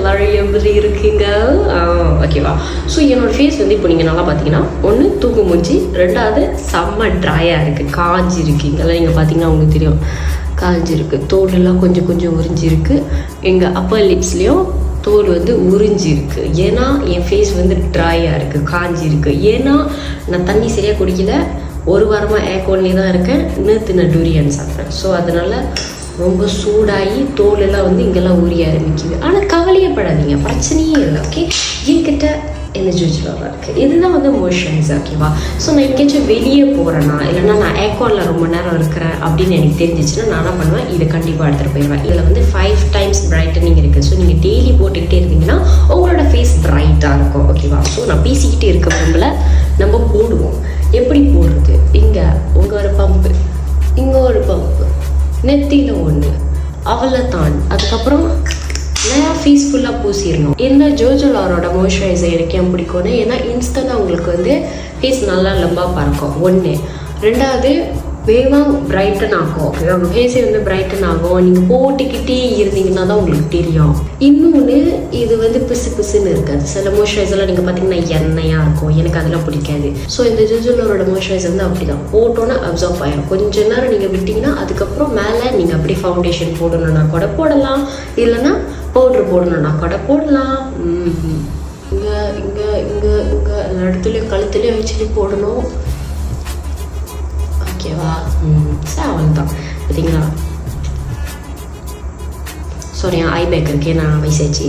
எல்லோரும் எப்படி இருக்கீங்க? ஓகேவா? ஸோ என்னோடய ஃபேஸ் வந்து இப்போ நீங்கள் நல்லா பார்த்தீங்கன்னா, ஒன்று தூக்கு மூஞ்சி, ரெண்டாவது செம்ம ட்ரையாக இருக்குது, காஞ்சி இருக்கீங்களா? நீங்கள் பார்த்தீங்கன்னா உங்களுக்கு தெரியும் காஞ்சிருக்கு, தோலெல்லாம் கொஞ்சம் கொஞ்சம் உறிஞ்சிருக்கு. எங்கள் அப்பர் லிப்ஸ்லேயும் தோல் வந்து உறிஞ்சிருக்கு. ஏன்னா என் ஃபேஸ் வந்து ட்ரையாக இருக்குது, காஞ்சிருக்கு. ஏன்னா நான் தண்ணி சரியாக குடிக்கல, ஒரு வாரமாக ஏர்கோன்லேயே தான் இருக்கேன். நேற்று நான் டூரியன் சாப்பிட்றேன். ஸோ அதனால் ரொம்ப சூடாகி தோலெல்லாம் வந்து இங்கெல்லாம் உரிய ஆரம்பிக்குது. ஆனால் கவலையப்படாதீங்க, பிரச்சனையே இல்லை. ஓகே, என்கிட்ட என்ன ஜூஜ்லாக இருக்குது. இதுதான் வந்து மோஷன்ஸ். ஓகேவா? ஸோ நான் எங்கேயாச்சும் வெளியே போகிறேன்னா, இல்லைனா நான் ஏர்கானில் ரொம்ப நேரம் இருக்கிறேன் அப்படின்னு எனக்கு தெரிஞ்சிச்சுன்னா நான் என்ன பண்ணுவேன், இதை கண்டிப்பாக எடுத்துகிட்டு போயிடுவேன். இதில் வந்து 5 times பிரைட்டனிங் இருக்குது. ஸோ நீங்கள் டெய்லி போட்டுக்கிட்டே இருந்தீங்கன்னா உங்களோட ஃபேஸ் பிரைட்டாக இருக்கும். ஓகேவா? ஸோ நான் பேசிக்கிட்டே இருக்க விரும்பல, நம்ம போடுவோம். எப்படி போடுறது? இங்கே உங்கள் ஒரு பம்பு, இங்கே ஒரு பம்பு, நெத்தியில் ஒன்று, அவளை தான். அதுக்கப்புறம் நிறையா ஃபேஸ் ஃபுல்லாக பூசிடணும். என்ன ஜோஜோலாரோட மாய்ஸ்சரைசர் எனக்கு ஏன் பிடிக்கும்னு, ஏன்னா இன்ஸ்டண்ட்டாக உங்களுக்கு வந்து ஃபேஸ் நல்லா லம்பாக பார்க்கும். ஒன்று. ரெண்டாவது வேகமாக பிரைட்டன் ஆகும். உங்கள் ஃபேஸே வந்து பிரைட்டன் ஆகும். நீங்கள் போட்டுக்கிட்டே இருந்தீங்கன்னா தான் உங்களுக்கு தெரியும். இன்னொன்று, இது வந்து பிசு பிசுன்னு இருக்காது. சில மாய்ஸ்சரைசர்லாம் நீங்கள் பார்த்தீங்கன்னா எண்ணெயாக இருக்கும், எனக்கு அதெல்லாம் பிடிக்காது. ஸோ இந்த ஜோஜோலாரோட மாய்ஸ்சரைசர் வந்து அப்படி தான், போட்டோன்னே அப்சர்வ் ஆகிடும். கொஞ்ச நேரம் நீங்கள் விட்டிங்கன்னா அதுக்கப்புறம் மேலே நீங்கள் அப்படி ஃபவுண்டேஷன் போடணுன்னா கூட போடலாம், இல்லைன்னா பவுட்ரு போடணுன்னா கூட போடலாம். இங்கே இங்கே இங்கே இங்கே எல்லா இடத்துலையும் கழுத்துலேயும் வச்சுட்டு போடணும். ஓகேவா? சார் அவ்வளோதான். பார்த்தீங்களா? சாரி, ஐ பேக் இருக்கேன், நான் வயசாச்சு,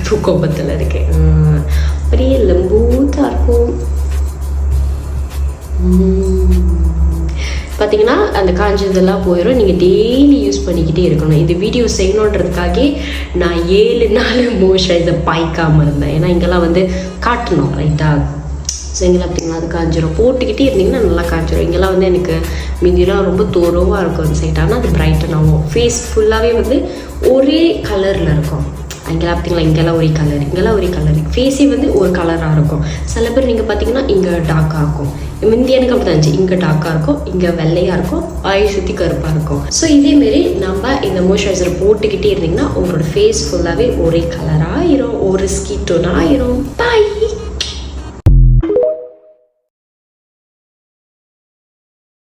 தூக்கத்தில் இருக்கேன். அப்படியே லம்பூத்தாக இருக்கும். பார்த்தீங்கன்னா அந்த காஞ்சதெல்லாம் போயிடும். நீங்கள் டெய்லி யூஸ் பண்ணிக்கிட்டே இருக்கணும். இந்த வீடியோ செய்யணுன்றதுக்காக நான் 7 நாள் மாய்ஸ்சரைசர் பாய்க்காமல் இருந்தேன். ஏன்னா இங்கெல்லாம் வந்து காட்டணும் ரைட்டாக. ஸோ இங்கெல்லாம் பார்த்தீங்கன்னா அது காஞ்சிரும். போட்டுக்கிட்டே இருந்தீங்கன்னா நல்லா காஞ்சிரும். இங்கெல்லாம் வந்து எனக்கு மீதியெல்லாம் ரொம்ப தோரோவாக இருக்கும் அந்த சைட். ஆனால் அது பிரைட்டன் ஆகும். ஃபேஸ் ஃபுல்லாகவே வந்து ஒரே கலரில் இருக்கும். இங்கெல்லாம் பார்த்தீங்களா, இங்கெல்லாம் ஒரே கலர், இங்கெல்லாம் ஒரே கலர். ஃபேஸே வந்து ஒரு கலராக இருக்கும். சில பேர் நீங்கள் பார்த்தீங்கன்னா இங்கே டார்க்காக இருக்கும். முந்தி எனக்கு அப்படி தான் இருந்துச்சு. இங்கே டார்க்காக இருக்கும், இங்கே வெள்ளையாக இருக்கும், வாய் சுற்றி கருப்பாக இருக்கும். ஸோ இதேமாரி நம்ம இந்த மாய்ஸ்சரைசர் போட்டுக்கிட்டே இருந்தீங்கன்னா உங்களோட ஃபேஸ் ஃபுல்லாகவே ஒரே கலராக ஆயிரும், ஒரு ஸ்கின் டோன் ஆயிரும். பாய்.